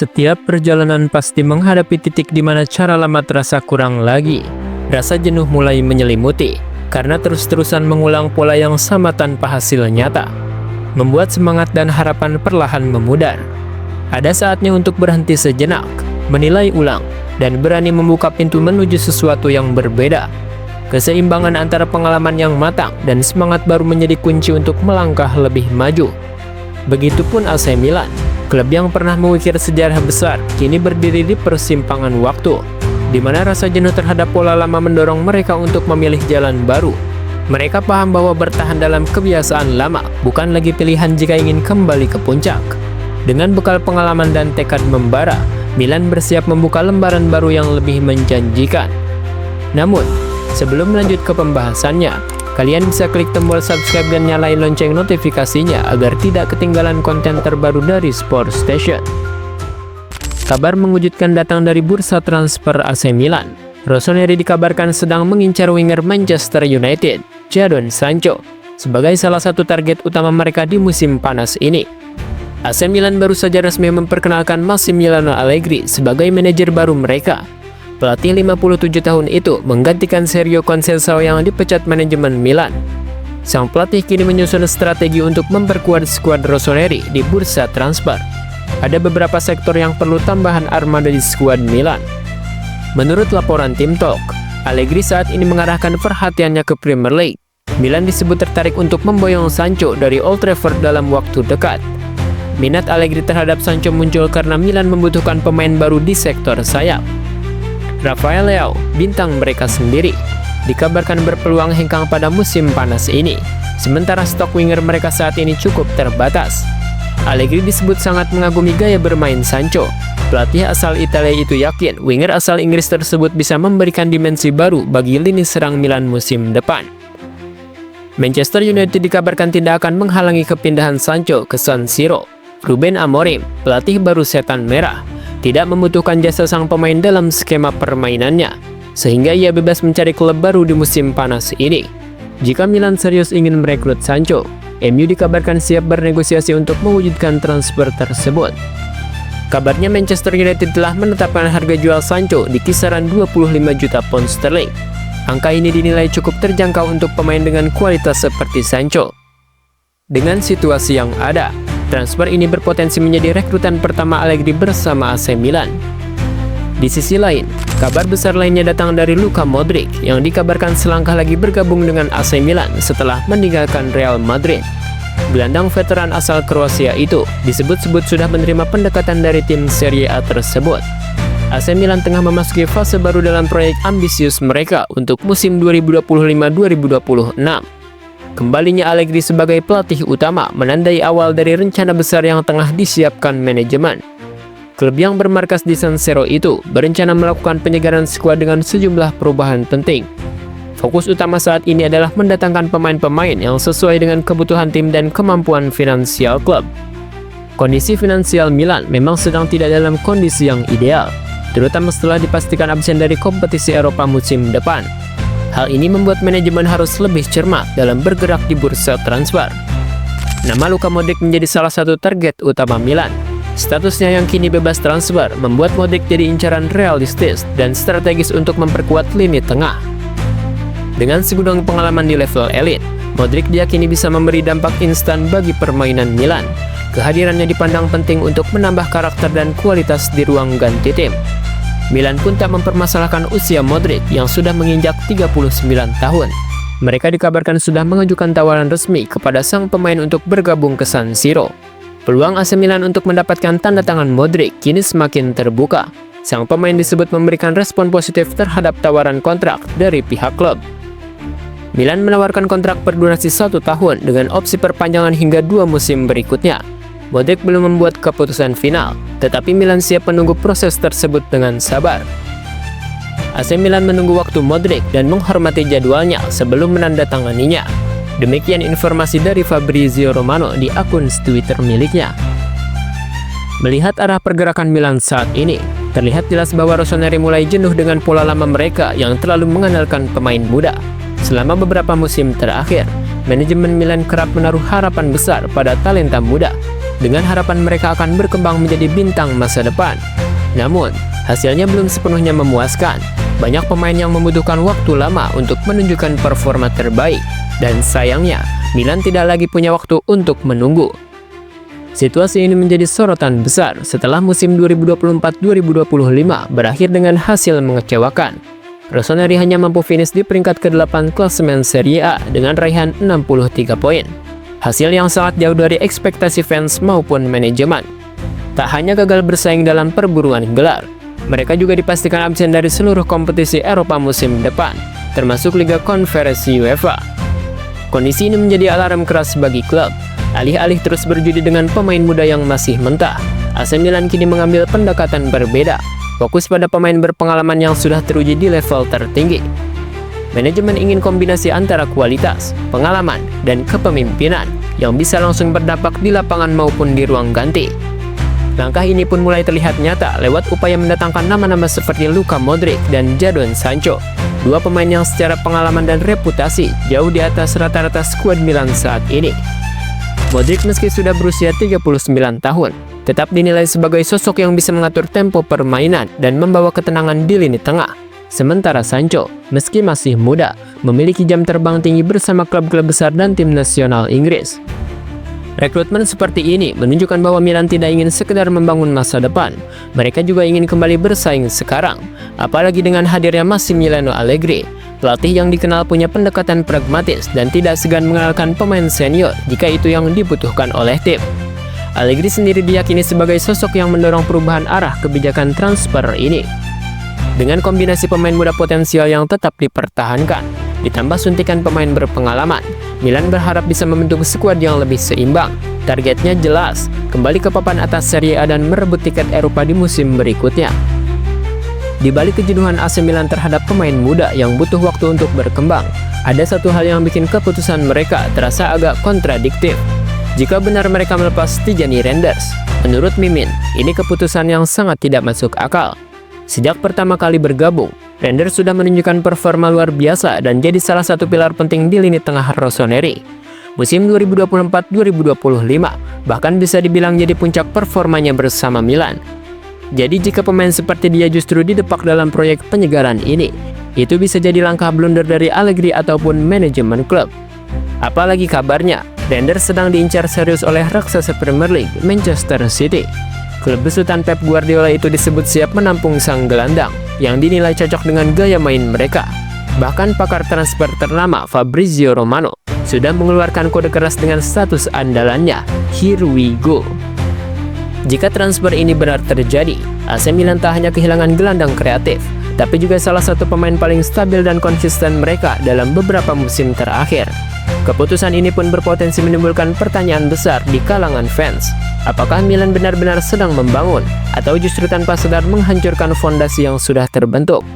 Setiap perjalanan pasti menghadapi titik di mana cara lama terasa kurang lagi. Rasa jenuh mulai menyelimuti, karena terus-terusan mengulang pola yang sama tanpa hasil nyata. Membuat semangat dan harapan perlahan memudar. Ada saatnya untuk berhenti sejenak, menilai ulang, dan berani membuka pintu menuju sesuatu yang berbeda. Keseimbangan antara pengalaman yang matang dan semangat baru menjadi kunci untuk melangkah lebih maju. Begitupun AC Milan. Klub yang pernah mengukir sejarah besar, kini berdiri di persimpangan waktu, di mana rasa jenuh terhadap pola lama mendorong mereka untuk memilih jalan baru. Mereka paham bahwa bertahan dalam kebiasaan lama bukan lagi pilihan jika ingin kembali ke puncak. Dengan bekal pengalaman dan tekad membara, Milan bersiap membuka lembaran baru yang lebih menjanjikan. Namun, sebelum lanjut ke pembahasannya, kalian bisa klik tombol subscribe dan nyalain lonceng notifikasinya agar tidak ketinggalan konten terbaru dari Sport Station. Kabar mengejutkan datang dari bursa transfer AC Milan. Rossoneri dikabarkan sedang mengincar winger Manchester United, Jadon Sancho, sebagai salah satu target utama mereka di musim panas ini. AC Milan baru saja resmi memperkenalkan Massimiliano Allegri sebagai manajer baru mereka. Pelatih 57 tahun itu menggantikan Sergio Conceição yang dipecat manajemen Milan. Sang pelatih kini menyusun strategi untuk memperkuat skuad Rossoneri di bursa transfer. Ada beberapa sektor yang perlu tambahan armada di skuad Milan. Menurut laporan Tim Talk, Allegri saat ini mengarahkan perhatiannya ke Premier League. Milan disebut tertarik untuk memboyong Sancho dari Old Trafford dalam waktu dekat. Minat Allegri terhadap Sancho muncul karena Milan membutuhkan pemain baru di sektor sayap. Rafael Leao, bintang mereka sendiri, dikabarkan berpeluang hengkang pada musim panas ini, sementara stok winger mereka saat ini cukup terbatas. Allegri disebut sangat mengagumi gaya bermain Sancho. Pelatih asal Italia itu yakin winger asal Inggris tersebut bisa memberikan dimensi baru bagi lini serang Milan musim depan. Manchester United dikabarkan tidak akan menghalangi kepindahan Sancho ke San Siro. Ruben Amorim, pelatih baru setan merah, tidak membutuhkan jasa sang pemain dalam skema permainannya, sehingga ia bebas mencari klub baru di musim panas ini. Jika Milan serius ingin merekrut Sancho, MU dikabarkan siap bernegosiasi untuk mewujudkan transfer tersebut. Kabarnya Manchester United telah menetapkan harga jual Sancho di kisaran 25 juta pound sterling. Angka ini dinilai cukup terjangkau untuk pemain dengan kualitas seperti Sancho. Dengan situasi yang ada, transfer ini berpotensi menjadi rekrutan pertama Allegri bersama AC Milan. Di sisi lain, kabar besar lainnya datang dari Luka Modric yang dikabarkan selangkah lagi bergabung dengan AC Milan setelah meninggalkan Real Madrid. Gelandang veteran asal Kroasia itu disebut-sebut sudah menerima pendekatan dari tim Serie A tersebut. AC Milan tengah memasuki fase baru dalam proyek ambisius mereka untuk musim 2025-2026. Kembalinya Allegri sebagai pelatih utama menandai awal dari rencana besar yang tengah disiapkan manajemen. Klub yang bermarkas di San Siro itu berencana melakukan penyegaran skuad dengan sejumlah perubahan penting. Fokus utama saat ini adalah mendatangkan pemain-pemain yang sesuai dengan kebutuhan tim dan kemampuan finansial klub. Kondisi finansial Milan memang sedang tidak dalam kondisi yang ideal, terutama setelah dipastikan absen dari kompetisi Eropa musim depan. Hal ini membuat manajemen harus lebih cermat dalam bergerak di bursa transfer. Nama Luka Modric menjadi salah satu target utama Milan. Statusnya yang kini bebas transfer membuat Modric jadi incaran realistis dan strategis untuk memperkuat lini tengah. Dengan segudang pengalaman di level elit, Modric diyakini bisa memberi dampak instan bagi permainan Milan. Kehadirannya dipandang penting untuk menambah karakter dan kualitas di ruang ganti tim. Milan pun tak mempermasalahkan usia Modric yang sudah menginjak 39 tahun. Mereka dikabarkan sudah mengajukan tawaran resmi kepada sang pemain untuk bergabung ke San Siro. Peluang AC Milan untuk mendapatkan tanda tangan Modric kini semakin terbuka. Sang pemain disebut memberikan respon positif terhadap tawaran kontrak dari pihak klub. Milan menawarkan kontrak berdurasi 1 tahun dengan opsi perpanjangan hingga 2 musim berikutnya. Modric belum membuat keputusan final, tetapi Milan siap menunggu proses tersebut dengan sabar. AC Milan menunggu waktu Modric dan menghormati jadwalnya sebelum menandatanganinya. Demikian informasi dari Fabrizio Romano di akun Twitter miliknya. Melihat arah pergerakan Milan saat ini, terlihat jelas bahwa Rossoneri mulai jenuh dengan pola lama mereka yang terlalu mengandalkan pemain muda. Selama beberapa musim terakhir, manajemen Milan kerap menaruh harapan besar pada talenta muda. dengan harapan mereka akan berkembang menjadi bintang masa depan. Namun, hasilnya belum sepenuhnya memuaskan. Banyak pemain yang membutuhkan waktu lama untuk menunjukkan performa terbaik, dan sayangnya, Milan tidak lagi punya waktu untuk menunggu. Situasi ini menjadi sorotan besar setelah musim 2024-2025 berakhir dengan hasil mengecewakan. Rossoneri hanya mampu finish di peringkat ke-8 klasemen Serie A dengan raihan 63 poin. Hasil yang sangat jauh dari ekspektasi fans maupun manajemen. Tak hanya gagal bersaing dalam perburuan gelar, mereka juga dipastikan absen dari seluruh kompetisi Eropa musim depan, termasuk Liga Konferensi UEFA. Kondisi ini menjadi alarm keras bagi klub. Alih-alih terus berjudi dengan pemain muda yang masih mentah, AC Milan kini mengambil pendekatan berbeda, fokus pada pemain berpengalaman yang sudah teruji di level tertinggi. Manajemen ingin kombinasi antara kualitas, pengalaman, dan kepemimpinan yang bisa langsung berdampak di lapangan maupun di ruang ganti. Langkah ini pun mulai terlihat nyata lewat upaya mendatangkan nama-nama seperti Luka Modric dan Jadon Sancho, dua pemain yang secara pengalaman dan reputasi jauh di atas rata-rata skuad Milan saat ini. Modric meski sudah berusia 39 tahun, tetap dinilai sebagai sosok yang bisa mengatur tempo permainan dan membawa ketenangan di lini tengah. Sementara Sancho, meski masih muda, memiliki jam terbang tinggi bersama klub-klub besar dan tim nasional Inggris. Rekrutmen seperti ini menunjukkan bahwa Milan tidak ingin sekedar membangun masa depan, mereka juga ingin kembali bersaing sekarang, apalagi dengan hadirnya Massimiliano Allegri, pelatih yang dikenal punya pendekatan pragmatis dan tidak segan mengenalkan pemain senior jika itu yang dibutuhkan oleh tim. Allegri sendiri diyakini sebagai sosok yang mendorong perubahan arah kebijakan transfer ini. Dengan kombinasi pemain muda potensial yang tetap dipertahankan, ditambah suntikan pemain berpengalaman, Milan berharap bisa membentuk skuad yang lebih seimbang. Targetnya jelas, kembali ke papan atas Serie A dan merebut tiket Eropa di musim berikutnya. Di balik kejenuhan AC Milan terhadap pemain muda yang butuh waktu untuk berkembang, ada satu hal yang bikin keputusan mereka terasa agak kontradiktif. Jika benar mereka melepas Tijani Reinders, menurut Mimin, ini keputusan yang sangat tidak masuk akal. Sejak pertama kali bergabung, Reinders sudah menunjukkan performa luar biasa dan jadi salah satu pilar penting di lini tengah Rossoneri. Musim 2024-2025 bahkan bisa dibilang jadi puncak performanya bersama Milan. Jadi jika pemain seperti dia justru didepak dalam proyek penyegaran ini, itu bisa jadi langkah blunder dari Allegri ataupun manajemen klub. Apalagi kabarnya, Reinders sedang diincar serius oleh raksasa Premier League, Manchester City. Klub besutan Pep Guardiola itu disebut siap menampung sang gelandang yang dinilai cocok dengan gaya main mereka. Bahkan pakar transfer ternama Fabrizio Romano sudah mengeluarkan kode keras dengan status andalannya, "Here we go". Jika transfer ini benar terjadi, AC Milan tak hanya kehilangan gelandang kreatif, tapi juga salah satu pemain paling stabil dan konsisten mereka dalam beberapa musim terakhir. Keputusan ini pun berpotensi menimbulkan pertanyaan besar di kalangan fans. Apakah Milan benar-benar sedang membangun, atau justru tanpa sadar menghancurkan fondasi yang sudah terbentuk?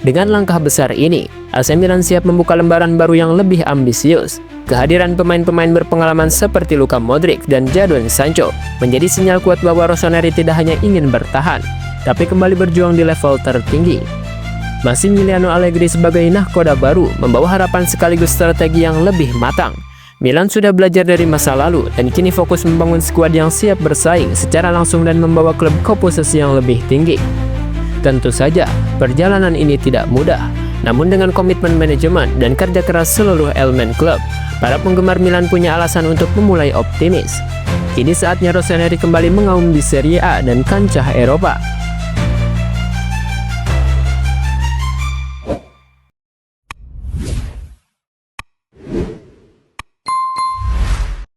Dengan langkah besar ini, AC Milan siap membuka lembaran baru yang lebih ambisius. Kehadiran pemain-pemain berpengalaman seperti Luka Modric dan Jadon Sancho menjadi sinyal kuat bahwa Rossoneri tidak hanya ingin bertahan, tapi kembali berjuang di level tertinggi. Massimiliano Allegri sebagai nahkoda baru membawa harapan sekaligus strategi yang lebih matang. Milan sudah belajar dari masa lalu dan kini fokus membangun skuad yang siap bersaing secara langsung dan membawa klub ke posisi yang lebih tinggi. Tentu saja, perjalanan ini tidak mudah, namun dengan komitmen manajemen dan kerja keras seluruh elemen klub, para penggemar Milan punya alasan untuk memulai optimis. Kini saatnya Rossoneri kembali mengaum di Serie A dan kancah Eropa.